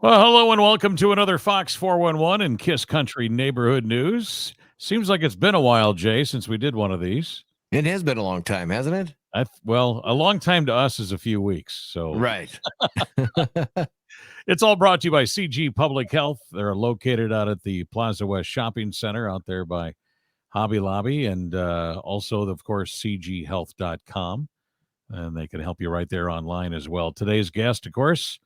Well, hello and welcome to another Fox 411 and Kiss Country Neighborhood News. Seems like it's been a while, Jay, since we did one of these. It has been a long time, hasn't it? Well, a long time to us is a few weeks. So Right. it's all brought to you by CG Public Health. They're located out at the Plaza West Shopping Center out there by Hobby Lobby, and also, of course, cghealth.com. And they can help you right there online as well. Today's guest, of course,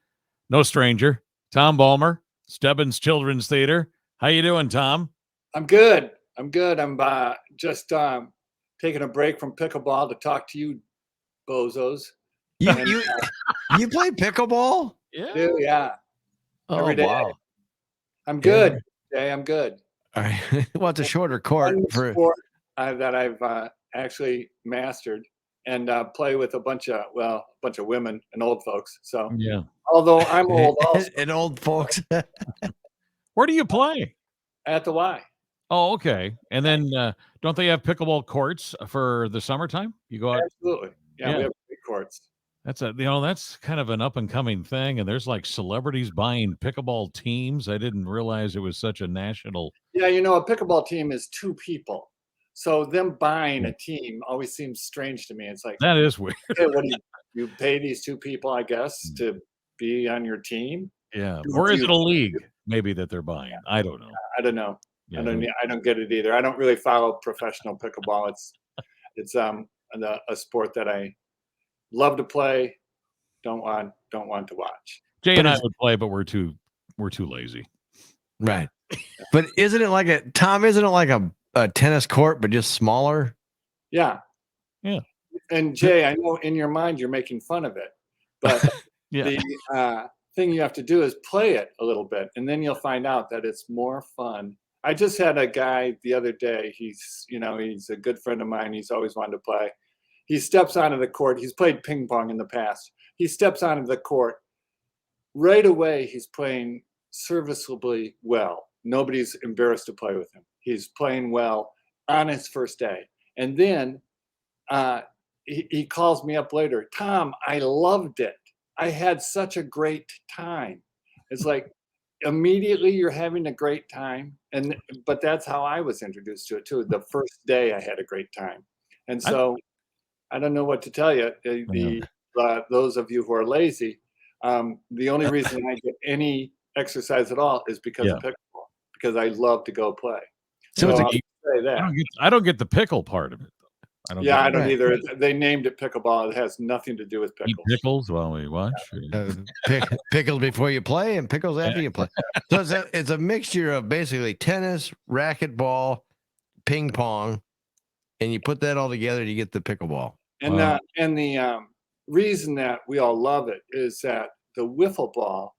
no stranger, Tom Balmer, Stebbins Children's Theater. How you doing, Tom? I'm good. I'm just taking a break from pickleball to talk to you, bozos. You play pickleball? Yeah. Oh, Every day. wow. I'm good. Jay, I'm good. All right. Well, it's a shorter court One for sport that I've actually mastered and play with a bunch of women and old folks. So Yeah. although I'm old also, and old folks. Where do you play? at the Y. Oh, okay. And then don't they have pickleball courts for the summertime? You go out. Absolutely. Yeah, we have big courts. That's kind of an up and coming thing. And there's like celebrities buying pickleball teams. I didn't realize it was such a national. Yeah, a pickleball team is two people. So them buying a team always seems strange to me. It's like, That is weird. hey, what do you pay these two people, I guess, to be on your team? Yeah. Or is it a league maybe that they're buying? I don't know. I don't know. Yeah. I don't get it either. I don't really follow professional pickleball. It's a sport that I love to play, don't want to watch. Jay and I would play, but we're too lazy. Right. But isn't it like a tennis court, but just smaller? Yeah. Yeah. And Jay, I know in your mind you're making fun of it, but Yeah. the thing you have to do is play it a little bit, and then you'll find out that it's more fun. I just had a guy the other day. He's a good friend of mine. He's always wanted to play. He steps onto the court. He's played ping pong in the past. He steps onto the court. Right away, he's playing serviceably well. Nobody's embarrassed to play with him. He's playing well on his first day. And then he calls me up later. Tom, I loved it. I had such a great time. It's like immediately you're having a great time. But that's how I was introduced to it too. The first day I had a great time. And so I don't know what to tell you. Those of you who are lazy, the only reason I get any exercise at all is because of pickleball, because I love to go play. So I'll say that. I don't get the pickle part of it. I don't either. They named it pickleball. It has nothing to do with pickles. Eat pickles while we watch. Pickles before you play and pickles after you play. So it's a mixture of basically tennis, racquetball, ping pong, and you put that all together to get the pickleball. And the reason that we all love it is that the wiffle ball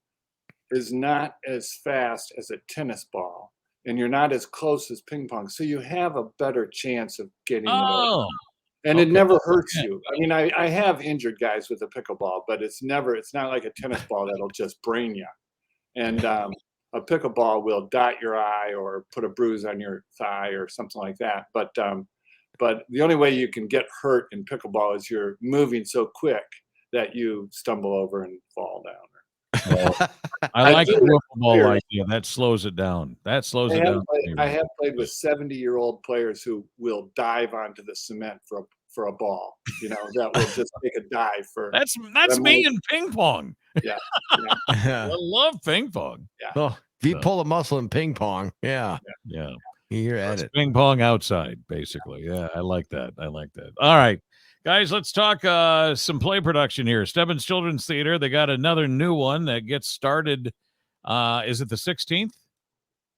is not as fast as a tennis ball, and you're not as close as ping pong, so you have a better chance of getting it over. And it never hurts you. I mean, I have injured guys with a pickleball, but it's not like a tennis ball that'll just brain you. And a pickleball will dot your eye or put a bruise on your thigh or something like that. But the only way you can get hurt in pickleball is you're moving so quick that you stumble over and fall down. I like the wiffle ball idea. That slows it down. I have played with 70-year-old players who will dive onto the cement for a ball. That will just take a dive for. That's me in ping pong. Yeah. I love ping pong. Yeah. Well, if you pull a muscle in ping pong, yeah. You're at it. Ping pong outside, basically. Yeah, I like that. All right, guys, let's talk some play production here. Stebbins Children's Theater, they got another new one that gets started. Is it the 16th?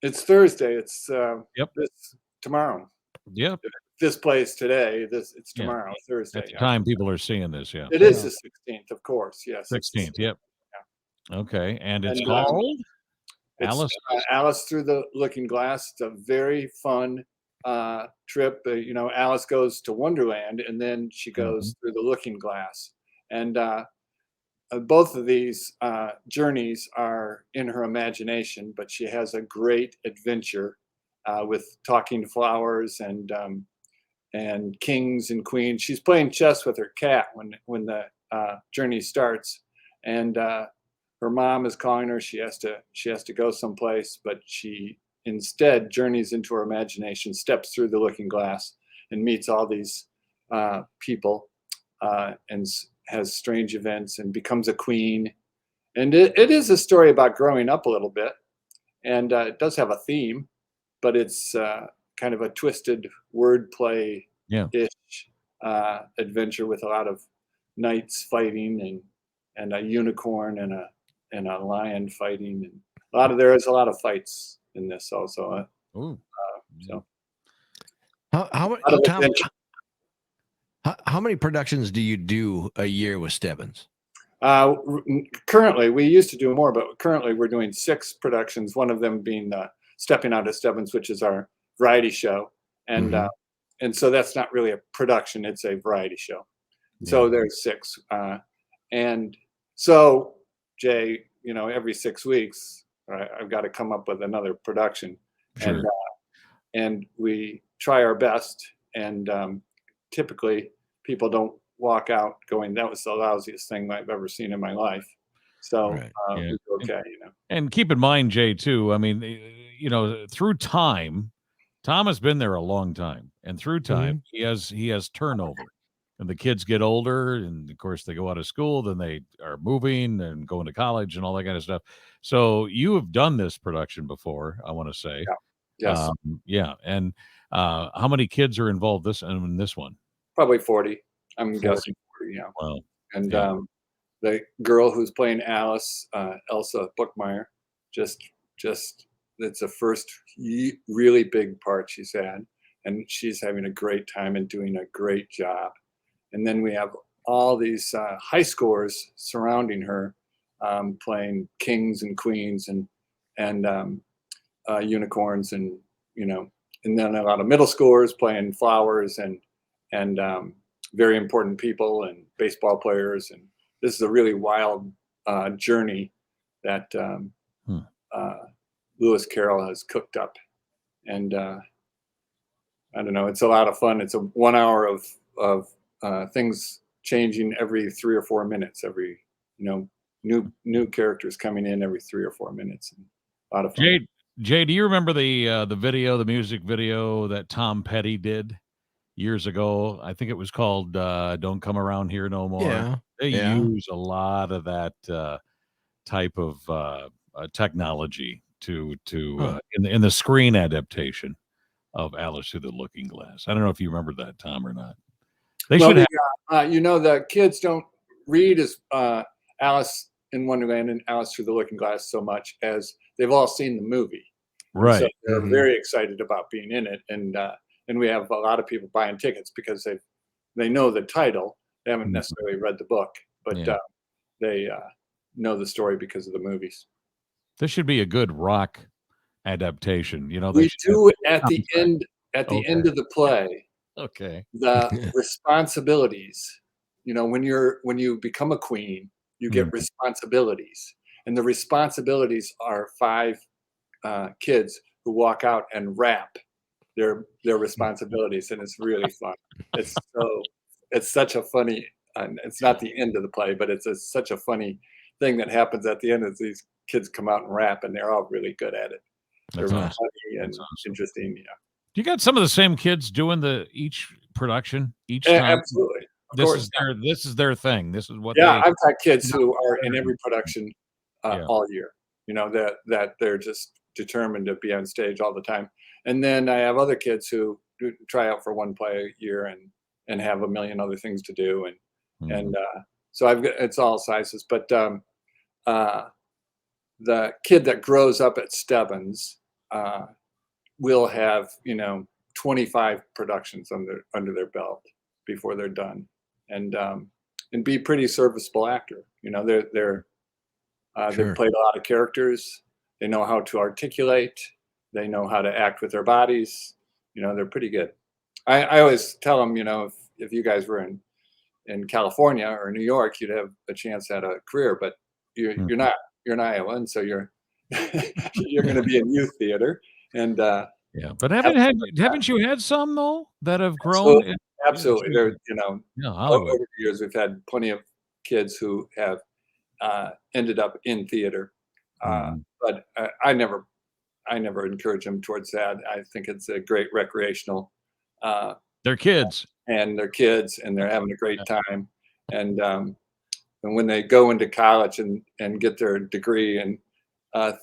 It's Thursday. It's this tomorrow. Yep. This plays today. It's tomorrow, Thursday. At the time people are seeing this, It is the 16th, of course. Yes. 16th. Yep. Yeah. Okay, and it's called Alice Through the Looking Glass. It's a very fun trip. Alice goes to Wonderland, and then she goes through the Looking Glass. And both of these journeys are in her imagination, but she has a great adventure with talking flowers and kings and queens. She's playing chess with her cat when the journey starts, and her mom is calling her. She has to go someplace, but she instead journeys into her imagination, steps through the looking glass, and meets all these people, and has strange events and becomes a queen. And it is a story about growing up a little bit, and it does have a theme, but it's kind of a twisted wordplay ish adventure with a lot of knights fighting and a unicorn and a lion fighting, and there is a lot of fights in this also. So how many productions do you do a year with Stebbins? Currently, we used to do more, but currently we're doing 6 productions. One of them being Stepping Out of Stebbins, which is our variety show, and so that's not really a production; it's a variety show. Yeah. So there's 6, and so Jay, every 6 weeks, I've got to come up with another production, sure. And we try our best, and typically people don't walk out going, "That was the lousiest thing I've ever seen in my life." So we go, okay, And keep in mind, Jay, too. I mean, through time, Tom has been there a long time, and through time, he has turnover, and the kids get older, and of course they go out of school, then they are moving and going to college and all that kind of stuff. So you have done this production before, I want to say. Yeah. Yes. And how many kids are involved in this one? Probably 40. I'm guessing 40. Yeah. Wow. And the girl who's playing Alice, Elsa Bookmeyer, just it's the first really big part she's had, and she's having a great time and doing a great job. And then we have all these high schoolers surrounding her, playing kings and queens and unicorns, and and then a lot of middle schoolers playing flowers and very important people and baseball players. And this is a really wild journey that Lewis Carroll has cooked up. And I don't know, it's a lot of fun. It's a 1 hour of things changing every 3 or 4 minutes, every, new characters coming in every 3 or 4 minutes. And a lot of fun. Jay, do you remember the music video that Tom Petty did years ago? I think it was called "Don't Come Around Here No More." Yeah, they use a lot of that type of technology in the screen adaptation of Alice Through the Looking Glass. I don't know if you remember that, Tom, or not. They should have. The kids don't read as Alice in Wonderland and Alice Through the Looking Glass so much as they've all seen the movie. Right. So they're very excited about being in it. And we have a lot of people buying tickets because they know the title. They haven't necessarily read the book, but they know the story because of the movies. This should be a good rock adaptation. We do it at the end end of the play. Okay. The responsibilities. When you become a queen, you get responsibilities, and the responsibilities are 5 kids who walk out and rap their responsibilities, and it's really fun. It's such a funny. It's not the end of the play, but it's such a funny thing that happens at the end as these kids come out and rap, and they're all really good at it. They're funny and interesting. Yeah. Do you got some of the same kids doing each production each time? Absolutely. This is their thing. This is what. I've got kids who are in every production all year. That they're just determined to be on stage all the time. And then I have other kids who try out for one play a year and have a million other things to do. And so it's all sizes. But the kid that grows up at Stebbins will have 25 productions under their belt before they're done, and be pretty serviceable actor. They've played a lot of characters. They know how to articulate. They know how to act with their bodies. They're pretty good. I always tell them, if you guys were in California or New York, you'd have a chance at a career, but you're not. You're in Iowa, and so you're going to be in youth theater. And but haven't you had some though that have grown? Absolutely. Over the years, we've had plenty of kids who have ended up in theater. Mhm. But I never encourage them towards that. I think it's a great recreational, uh, They're kids. and they're kids and they're having a great time. And when they go into college and get their degree in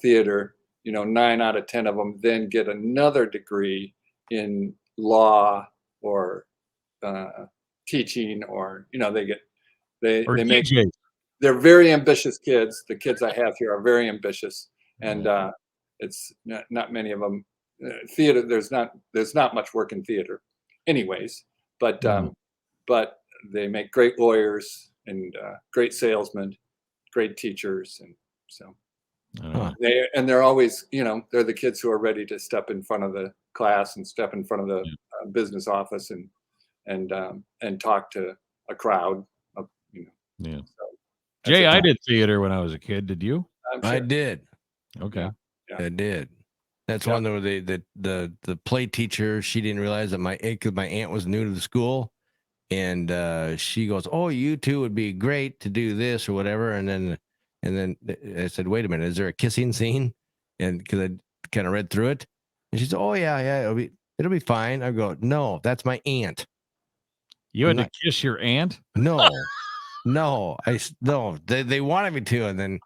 theater, 9 out of 10 of them then get another degree in law or teaching, or Or they make DJs. they're very ambitious kids. The kids I have here are very ambitious, and it's not many of them. Theater, there's not much work in theater, anyways. But Mhm. but they make great lawyers and great salesmen, great teachers, and so Uh, they're always, they're the kids who are ready to step in front of the class and step in front of the Yeah. business office and talk to a crowd of, yeah. so that's Jay, a I time, did theater when I was a kid. Did you? I'm I sure. did. Okay. Yeah. I did. That's Yeah. one where the play teacher, she didn't realize that because my aunt was new to the school, and she goes, "Oh, you two would be great to do this or whatever." And then I said, "Wait a minute, is there a kissing scene?" And because I kind of read through it, and she said, "Oh yeah, it'll be fine." I go, "No, that's my aunt. You I'm had to not. kiss your aunt? No, no, no. They wanted me to, and then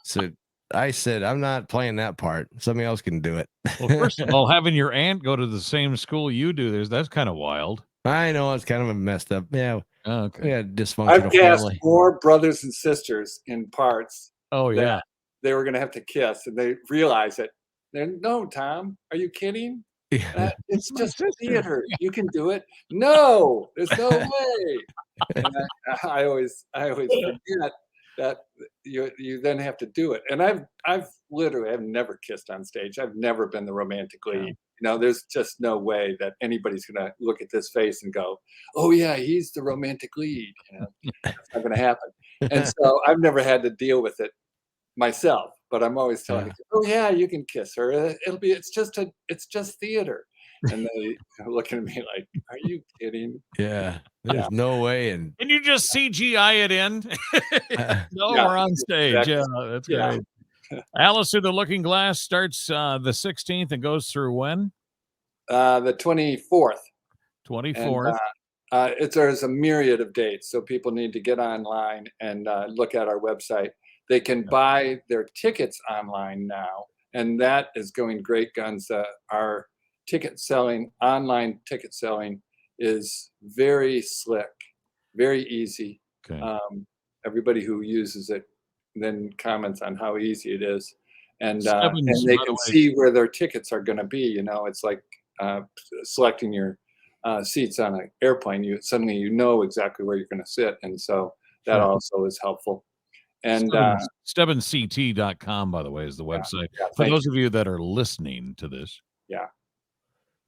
so I said, I'm not playing that part. Somebody else can do it." Well, first of all, having your aunt go to the same school you do, that's kind of wild. I know it's kind of a messed up. Yeah, Oh, we okay. had a I've dysfunctional cast family. more brothers and sisters in parts Oh, that yeah. they were going to have to kiss, and they realize it. No, Tom, are you kidding? It's My just sister. theater. You can do it. No, there's no way. And I always forget that you then have to do it. And I've literally I've never kissed on stage. I've never been the romantic lead. There's just no way that anybody's gonna look at this face and go, "Oh yeah, he's the romantic lead." That's not gonna happen. And so I've never had to deal with it myself, but I'm always telling the Yeah. kids, "Oh yeah, you can kiss her. It's just theater." And they are looking at me like, "Are you kidding?" Yeah, Yeah. there's no way. And Can you just CGI it in? No, Yeah, we're on stage. exactly. Yeah, that's Yeah. great. Alice Through the Looking Glass starts the 16th and goes through when? The 24th. And 24th. there's a myriad of dates, so people need to get online and look at our website. They can buy their tickets online now, and that is going great guns. Our online ticket selling is very slick, very easy. Okay. Everybody who uses it then comments on how easy it is, and Stebbins, they by the can way. see where their tickets are going to be. It's like selecting your seats on an airplane. Suddenly exactly where you're going to sit, and so that Sure. also is helpful. And StebbensCT.com, by the way, is the website. For thank those you. of you that are listening to this. Yeah.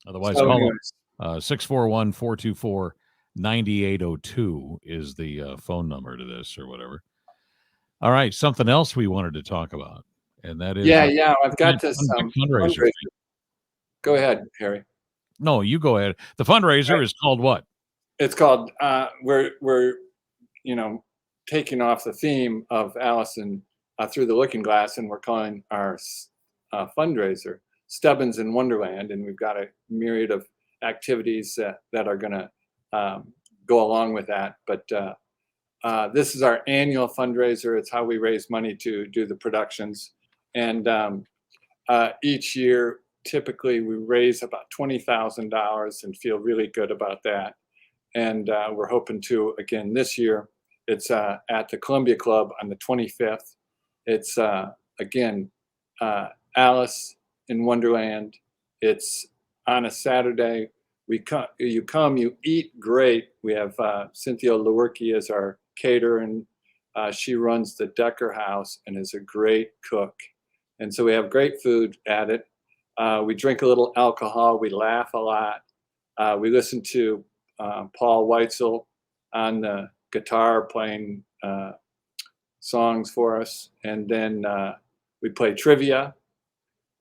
Otherwise, So call anyways, them. 641-424-9802 is the phone number to this or whatever. All right. Something else we wanted to talk about, and that is yeah, I've got that this fundraiser. fundraiser. Go ahead, Harry. No, you go ahead. The fundraiser is called what? It's called we're taking off the theme of Allison Through the Looking Glass, and we're calling our fundraiser Stebbens in Wonderland, and we've got a myriad of activities that are going to go along with that. But this is our annual fundraiser. It's how we raise money to do the productions, and each year typically we raise about $20,000 and feel really good about that. And we're hoping to again this year. It's at the Columbia Club on the 25th. It's again Alice in Wonderland. It's on a Saturday. You come, you eat great. We have Cynthia Lewerke as our caterer, and she runs the Decker House and is a great cook. And so we have great food at it. We drink a little alcohol. We laugh a lot. We listen to Paul Weitzel on the guitar playing songs for us, and then we play trivia.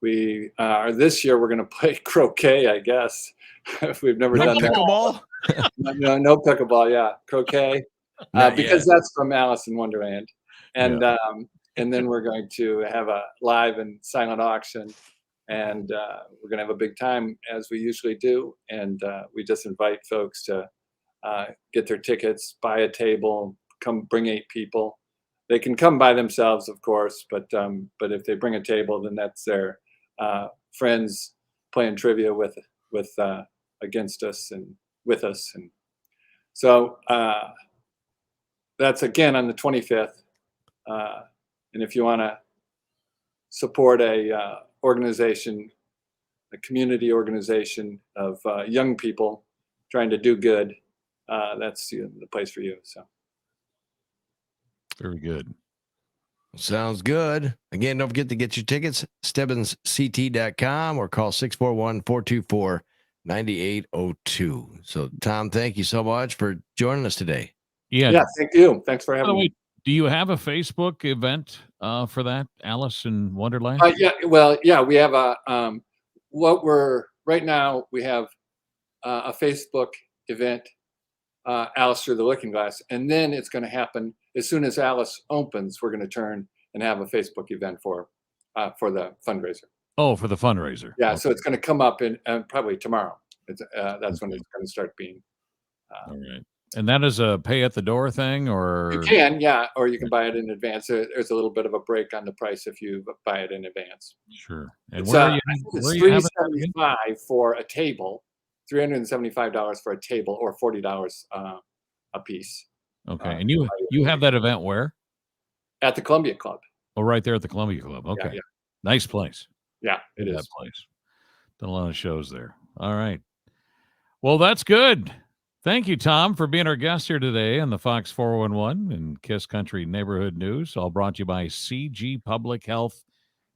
We this year we're going to play croquet, I guess. We've never done pickleball. that. No pickleball, yeah, croquet, Not because yet. that's from Alice in Wonderland. And then we're going to have a live and silent auction, and we're going to have a big time as we usually do. And we just invite folks to get their tickets, buy a table, come bring 8 people. They can come by themselves, of course, but if they bring a table, then that's their friends playing trivia with against us and with us. And so that's again on the 25th. And if you want to support a organization, a community organization of young people trying to do good, that's the place for you. So Very good. Sounds good. Again, don't forget to get your tickets, STEBENSCT.com, or call 641-424-9802. So, Tom, thank you so much for joining us today. Yeah, thank you. Thanks for having me. Do you have a Facebook event for that, Alice in Wonderland? Yeah, we have a right now we have a Facebook event, Alice Through the Looking Glass, and then it's going to happen as soon as Alice opens. We're going to turn and have a Facebook event for the fundraiser. Oh, for the fundraiser. Yeah, Okay. so it's going to come up in probably tomorrow. That's when it's going to start being. All right. And that is a pay at the door thing, or you can, yeah, or you can buy it in advance. There's a little bit of a break on the price if you buy it in advance. Sure. And It's, where are you? it's $375 for a table, $375 for a table, or $40 a piece. Okay. And you have that event where? At the Columbia Club. Oh, right there at the Columbia Club. Okay. Yeah. Nice place. Yeah, it is. That place. Done a lot of shows there. All right. Well, that's good. Thank you, Tom, for being our guest here today on the Fox 411 and Kiss Country Neighborhood News. All brought to you by CG Public Health.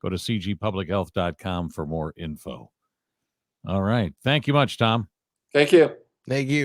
Go to cgpublichealth.com for more info. All right. Thank you much, Tom. Thank you. Thank you.